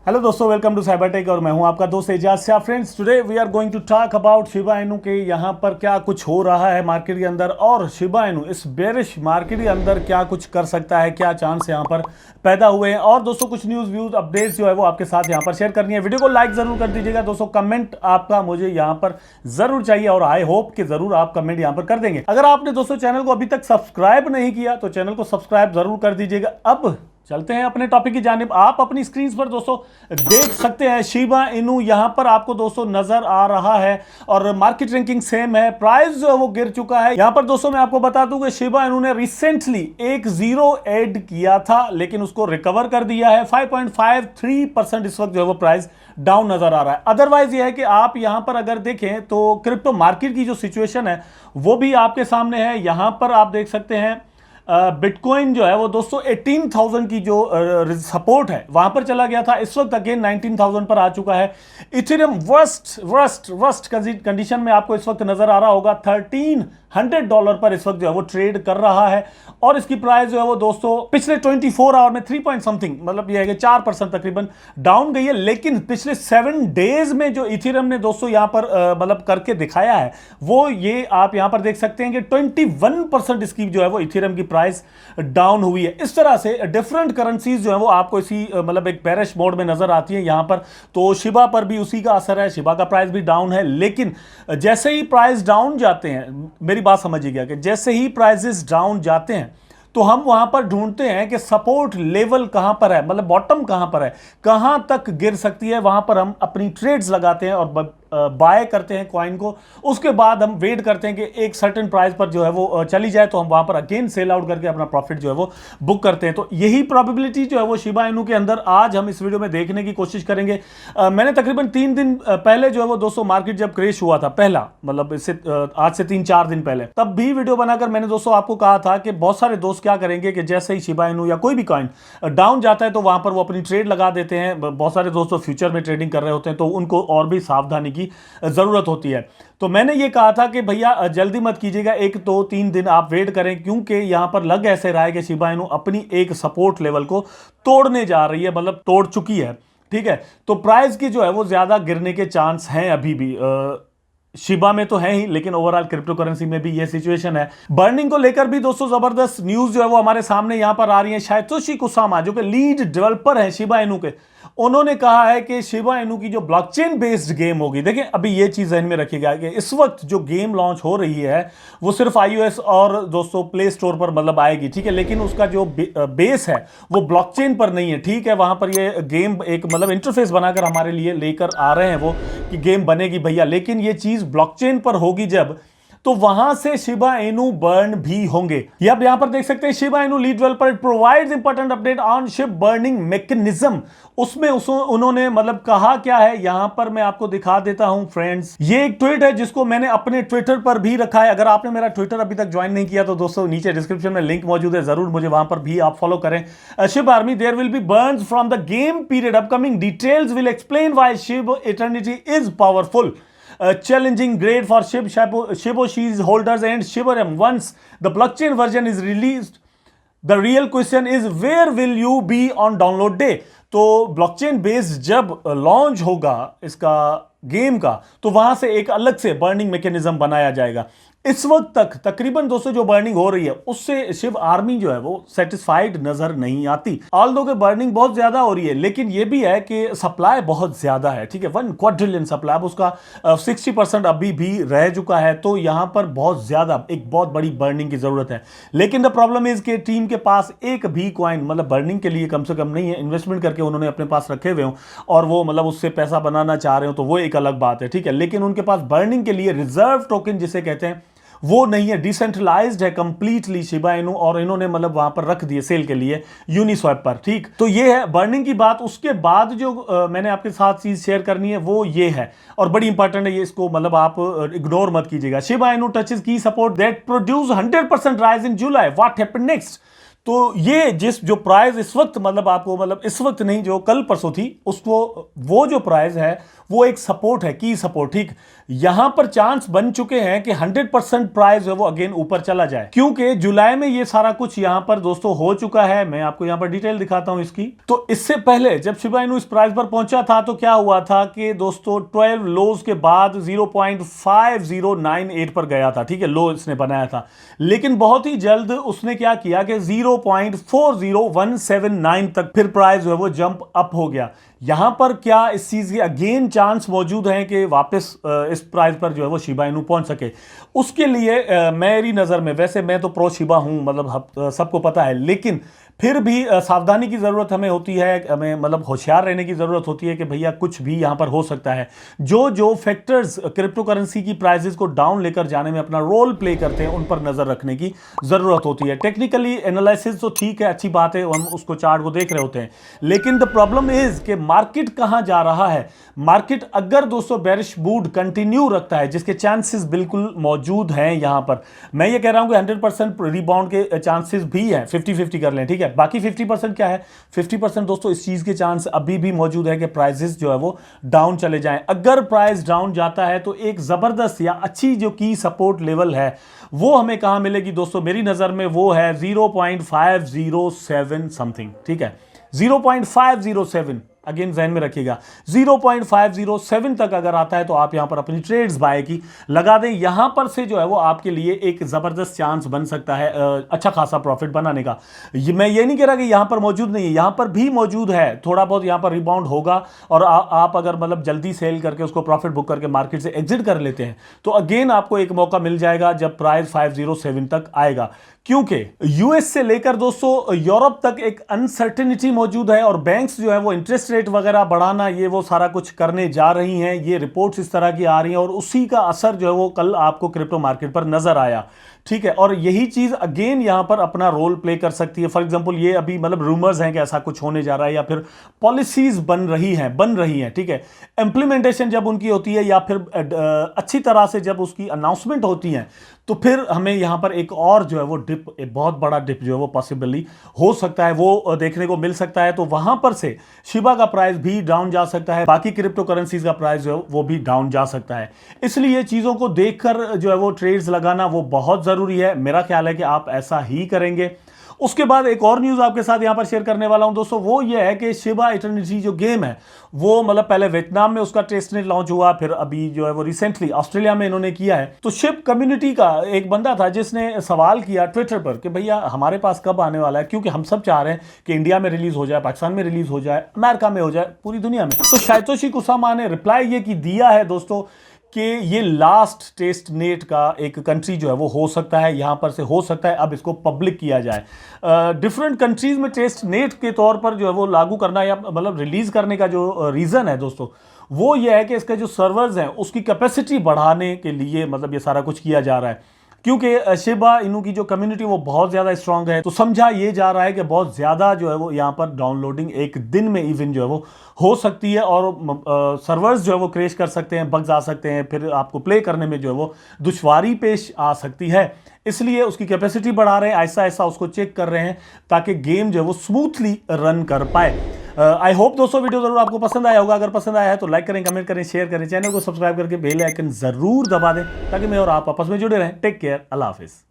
Hello दोस्तों, welcome to cyber tech और मैं हूं आपका दोस्त Ejaz Shah. Friends, today we are going to talk about Shiba Inu के यहाँ पर क्या कुछ हो रहा है मार्केट के अंदर, और शिबा इनू इस बेरिश मार्केट के अंदर क्या कुछ कर सकता है, क्या चांस यहाँ पर पैदा हुए हैं। और दोस्तों कुछ न्यूज़ व्यूज अपडेट्स जो है वो आपके साथ यहाँ पर शेयर करनी है। वीडियो को लाइक जरूर कर दीजिएगा दोस्तों, कमेंट आपका मुझे यहाँ पर जरूर चाहिए और आई होप कि जरूर आप कमेंट यहाँ पर कर देंगे। अगर आपने दोस्तों चैनल को अभी तक सब्सक्राइब नहीं किया तो चैनल को सब्सक्राइब जरूर कर दीजिएगा। अब चलते हैं अपने टॉपिक की जानिब। आप अपनी स्क्रीन पर दोस्तों देख सकते हैं शिबा इनू यहां पर आपको दोस्तों नजर आ रहा है और मार्केट रैंकिंग सेम है। प्राइस जो है वो गिर चुका है। यहां पर दोस्तों मैं आपको बता दूं कि शिबा इनू ने रिसेंटली एक जीरो ऐड किया था लेकिन उसको रिकवर कर दिया है। 5.53% इस वक्त जो है वो प्राइस डाउन नजर आ रहा है। अदरवाइज ये है कि आप यहां पर अगर देखें तो क्रिप्टो मार्केट की जो सिचुएशन है वो भी आपके सामने है। यहां पर आप देख सकते हैं बिटकॉइन जो है वो दोस्तों 18,000 की जो सपोर्ट है वहां पर चला गया था, इस वक्त अगेन 19,000 पर आ चुका है। इथेरियम वर्स्ट कंडीशन में आपको इस वक्त नजर आ रहा होगा। $1,300 पर इस वक्त जो है वो ट्रेड कर रहा है और इसकी प्राइस जो है वो दोस्तों पिछले 24 आवर में 3 पॉइंट समथिंग, मतलब ये है कि 4% तकरीबन डाउन गई है। लेकिन पिछले 7 डेज में जो इथेरियम ने दोस्तों यहां पर मतलब करके दिखाया है वो ये आप यहां पर देख सकते हैं कि 21% इसकी जो है वो इथेरियम की प्राइस डाउन हुई है। इस तरह से डिफरेंट करेंसीज जो है वो आपको इसी मतलब एक बेरिश मोड में नजर आती है यहां पर। तो शिबा पर भी उसी का असर है, शिबा का प्राइस भी डाउन है। लेकिन जैसे ही प्राइस डाउन जाते हैं, मेरी बात समझिएगा कि जैसे ही प्राइसेस डाउन जाते हैं तो हम वहां पर ढूंढते हैं कि सपोर्ट लेवल कहां पर है, मतलब बॉटम कहां पर है, कहां तक गिर सकती है। वहां पर हम अपनी ट्रेड्स लगाते हैं और बाय करते हैं कॉइन को। उसके बाद हम वेट करते हैं कि एक सर्टेन प्राइस पर जो है वो चली जाए तो हम वहां पर अगेन सेल आउट करके अपना प्रॉफिट जो है वो बुक करते हैं। तो यही प्रोबेबिलिटी जो है वो शिबा इनू के अंदर आज हम इस वीडियो में देखने की कोशिश करेंगे। मैंने तकरीबन 3 दिन पहले जो है वो दोस्तों मार्केट जब क्रैश हुआ था पहला, मतलब इससे आज से 3-4 दिन पहले, तब भी वीडियो बनाकर मैंने दोस्तों आपको कहा था कि बहुत सारे दोस्त क्या करेंगे कि जैसे ही शिबा इनू या कोई भी कॉइन डाउन जाता है तो वहां पर वो अपनी ट्रेड लगा देते हैं। बहुत सारे दोस्तों फ्यूचर में ट्रेडिंग कर रहे होते हैं तो उनको और भी सावधानी की जरूरत होती है। तो मैंने ये कहा था कि भैया जल्दी मत कीजिएगा, 1-2-3 दिन आप वेट करें, क्योंकि यहां पर लग ऐसे रहा है कि शिबा इनू अपनी एक सपोर्ट लेवल को तोड़ने जा रही है, मतलब तोड़ चुकी है। ठीक है, तो प्राइस की जो है वो ज्यादा गिरने के चांस हैं अभी भी। शिबा में तो है ही, लेकिन ओवरऑल क्रिप्टो करेंसी में भी ये सिचुएशन है। बर्निंग को लेकर भी दोस्तों जबरदस्त न्यूज जो है वो हमारे सामने यहां पर आ रही है। साइतोशी कुसामा जो कि लीड डेवलपर है शिबा इनू के, उन्होंने कहा है कि शिबा इनू की जो ब्लॉकचेन बेस्ड गेम होगी, देखिए अभी ये चीज ध्यान में रखिएगा कि इस वक्त जो गेम लॉन्च हो रही है वो सिर्फ iOS और दोस्तों प्ले स्टोर पर मतलब आएगी। ठीक है, लेकिन उसका जो बेस है वो ब्लॉकचेन पर नहीं है। ठीक है, वहां पर ये गेम एक मतलब इंटरफेस बनाकर हमारे लिए लेकर आ रहे हैं वो कि गेम बनेगी भैया, लेकिन ये चीज ब्लॉकचेन पर होगी जब, तो वहां से शिबा इनू बर्न भी होंगे। ये आप यहां पर देख सकते हैं, Shiba Inu lead developer provides important update on ship burning mechanism. उसमें उन्होंने मतलब कहा क्या है, यहां पर मैं आपको दिखा देता हूं फ्रेंड्स। ये एक ट्वीट है जिसको मैंने अपने ट्विटर पर भी रखा है। अगर आपने मेरा ट्विटर अभी तक ज्वाइन नहीं किया तो दोस्तों नीचे डिस्क्रिप्शन में लिंक मौजूद है, जरूर मुझे वहां पर भी आप फॉलो करें। Shib army there will be burns from the game period upcoming, details will explain why Shib eternity is powerful, challenging grade for Shiboshi's holders and Shibaram. Once the blockchain version is released, the real question is where will you be on download day? तो blockchain based जब launch होगा इसका game का तो वहां से एक अलग से बर्निंग मैकेनिज्म बनाया जाएगा। इस वक्त तक तकरीबन दोस्तों जो बर्निंग हो रही है उससे शिव आर्मी जो है वो सेटिस्फाइड नजर नहीं आती। ऑल्दो के बर्निंग बहुत ज्यादा हो रही है, लेकिन ये भी है कि सप्लाई बहुत ज्यादा है। ठीक है, 1 क्वाड्रिलियन सप्लाई, अब उसका 60% अभी भी रह चुका है। तो यहां पर बहुत ज्यादा एक बहुत बड़ी बर्निंग की जरूरत है। लेकिन द प्रॉब्लम इज कि टीम के पास एक भी कॉइन मतलब बर्निंग के लिए कम से कम नहीं है। इन्वेस्टमेंट करके उन्होंने अपने पास रखे हुए हो और वो मतलब उससे पैसा बनाना चाह रहे हो तो वो एक अलग बात है। ठीक है, लेकिन उनके पास बर्निंग के लिए रिजर्व टोकन जिसे कहते हैं वो नहीं है, डिसेंट्रलाइज्ड है कंप्लीटली शिबा इनू, और इन्होंने मतलब वहां पर रख दिए सेल के लिए यूनिस्वैप पर। ठीक, तो ये है बर्निंग की बात। उसके बाद जो मैंने आपके साथ चीज शेयर करनी है वो ये है और बड़ी इंपॉर्टेंट है, ये इसको मतलब आप इग्नोर मत कीजिएगा। शिबा इनू टचेस की support that produce 100% rise in July, what happened next? तो ये जिस जो प्राइस इस वक्त मतलब आपको मतलब इस वक्त नहीं जो कल परसों थी उसको वो जो प्राइस है वो एक सपोर्ट है, की सपोर्ट, ठीक। यहां पर चांस बन चुके हैं कि 100% प्राइस है वो अगेन ऊपर चला जाए, क्योंकि जुलाई में ये सारा कुछ यहां पर दोस्तों हो चुका है। मैं आपको यहां पर डिटेल दिखाता हूं इसकी। तो इससे पहले जब शिबा इनू इस प्राइस पर पहुंचा था तो क्या हुआ था कि दोस्तों 12 लोज के बाद 0.5098 पर गया था, ठीक है, लो इसने बनाया था। लेकिन बहुत ही जल्द उसने क्या किया कि 0.40179 तक फिर प्राइस जो है वो जंप अप हो गया। यहां पर क्या इस चीज की अगेन चांस मौजूद है कि वापस इस प्राइस पर जो है वो शिबा इनू पहुंच सके। उसके लिए मेरी नजर में, वैसे मैं तो प्रो शिबा हूं, मतलब सबको पता है, लेकिन फिर भी सावधानी की जरूरत हमें होती है, हमें मतलब होशियार रहने की जरूरत होती है कि भैया कुछ भी यहां पर हो सकता है। जो जो फैक्टर्स क्रिप्टो करेंसी की प्राइसेस को डाउन लेकर जाने में अपना रोल प्ले करते हैं उन पर नजर रखने की जरूरत होती है। टेक्निकली एनालिसिस तो ठीक है, अच्छी बात है, हम उसको चार्ट को देख रहे होते हैं, लेकिन द प्रॉब्लम इज कि मार्केट कहां जा रहा है। मार्केट अगर दोस्तों बेरिश मूड कंटिन्यू रखता है, जिसके चांसेस बिल्कुल मौजूद हैं, यहां पर मैं ये कह रहा हूं कि 100% रिबाउंड के चांसेस भी हैं, 50-50 कर लें, ठीक है। बाकी 50% क्या है, 50% दोस्तों इस चीज के चांस अभी भी मौजूद है कि प्राइसेस जो है वो डाउन चले जाएं। अगर प्राइस डाउन जाता है तो एक जबरदस्त या अच्छी जो की सपोर्ट लेवल है वो हमें कहां मिलेगी दोस्तों, मेरी नजर में वो है 0.507 समथिंग, ठीक है, 0.507। अगेन ध्यान में रखिएगा 0.507 तक अगर आता है तो आप यहां पर अपनी ट्रेड्स बाय की लगा दें। यहां पर से जो है वो आपके लिए एक जबरदस्त चांस बन सकता है अच्छा खासा प्रॉफिट बनाने का। मैं ये नहीं कह रहा कि यहां पर मौजूद नहीं है, यहां पर भी मौजूद है, थोड़ा बहुत यहां पर रिबाउंड होगा और आप अगर मतलब जल्दी सेल करके उसको प्रॉफिट बुक करके मार्केट से एग्जिट कर लेते हैं तो अगेन आपको एक मौका मिल जाएगा जब प्राइस 507 तक आएगा। क्योंकि यूएस से लेकर दोस्तों यूरोप तक एक अनसर्टेनिटी मौजूद है और बैंक्स जो है वो इंटरेस्ट रेट वगैरह बढ़ाना ये वो सारा कुछ करने जा रही हैं। ये रिपोर्ट्स इस तरह की आ रही हैं और उसी का असर जो है वो कल आपको क्रिप्टो मार्केट पर नजर आया, ठीक है। और यही चीज अगेन यहां पर अपना रोल प्ले कर सकती है। फॉर एग्जांपल ये अभी मतलब रूमर्स हैं कि ऐसा कुछ होने जा रहा है या फिर पॉलिसीज बन रही हैं, ठीक है। इंप्लीमेंटेशन जब उनकी होती है या फिर अच्छी तरह से जब उसकी अनाउंसमेंट होती है तो फिर हमें यहां पर एक और जो है वो डिप, एक बहुत बड़ा डिप जो है वो पॉसिबली हो सकता है, वो देखने को मिल सकता है। तो वहां पर से शिबा का प्राइस भी डाउन जा सकता है, बाकी क्रिप्टो करेंसीज का प्राइस जो है वो भी डाउन जा सकता है। इसलिए चीजों को देखकर जो है वो ट्रेड्स लगाना वो बहुत जरूरी है। मेरा ख्याल है कि आप ऐसा ही करेंगे। उसके बाद एक और न्यूज आपके साथ यहां पर शेयर करने वाला हूं दोस्तों, वो ये है कि शिबा इटर्निटी जो गेम है वो मतलब पहले वियतनाम में उसका टेस्टनेट लॉन्च हुआ, फिर अभी जो है वो रिसेंटली ऑस्ट्रेलिया में इन्होंने किया है। तो शिब कम्युनिटी का एक बंदा था जिसने सवाल किया ट्विटर पर कि भैया हमारे पास कब आने वाला है, क्योंकि हम सब चाह रहे हैं कि इंडिया में रिलीज हो जाए, पाकिस्तान में रिलीज हो जाए, अमेरिका में हो जाए, पूरी दुनिया में। तो शाइतोशी कुसामा ने रिप्लाई ये की दिया है दोस्तों कि ये लास्ट टेस्ट नेट का एक कंट्री जो है वो हो सकता है, यहां पर से हो सकता है अब इसको पब्लिक किया जाए। डिफरेंट कंट्रीज में टेस्ट नेट के तौर पर जो है वो लागू करना या मतलब रिलीज करने का जो रीजन है दोस्तों वो ये है कि इसके जो सर्वर्स हैं उसकी कैपेसिटी बढ़ाने के लिए मतलब ये सारा कुछ किया जा रहा है। क्योंकि शिबा इनू की जो कम्युनिटी वो बहुत ज्यादा स्ट्रांग है, तो समझा ये जा रहा है कि बहुत ज्यादा जो है वो यहाँ पर डाउनलोडिंग एक दिन में इवन जो है वो हो सकती है और सर्वर्स जो है वो क्रैश कर सकते हैं, बग्स आ सकते हैं, फिर आपको प्ले करने में जो है वो दुश्वारी पेश आ सकती है। इसलिए उसकी कैपेसिटी बढ़ा रहे हैं, ऐसा ऐसा उसको चेक कर रहे हैं ताकि गेम जो है वो स्मूथली रन कर पाए। आई होप दोस्तों वीडियो जरूर आपको पसंद आया होगा। अगर पसंद आया है तो लाइक करें, कमेंट करें, शेयर करें, चैनल को सब्सक्राइब करके बेल आइकन जरूर दबा दें ताकि मैं और आप आपस में जुड़े रहें। टेक केयर, अल्लाह हाफिज।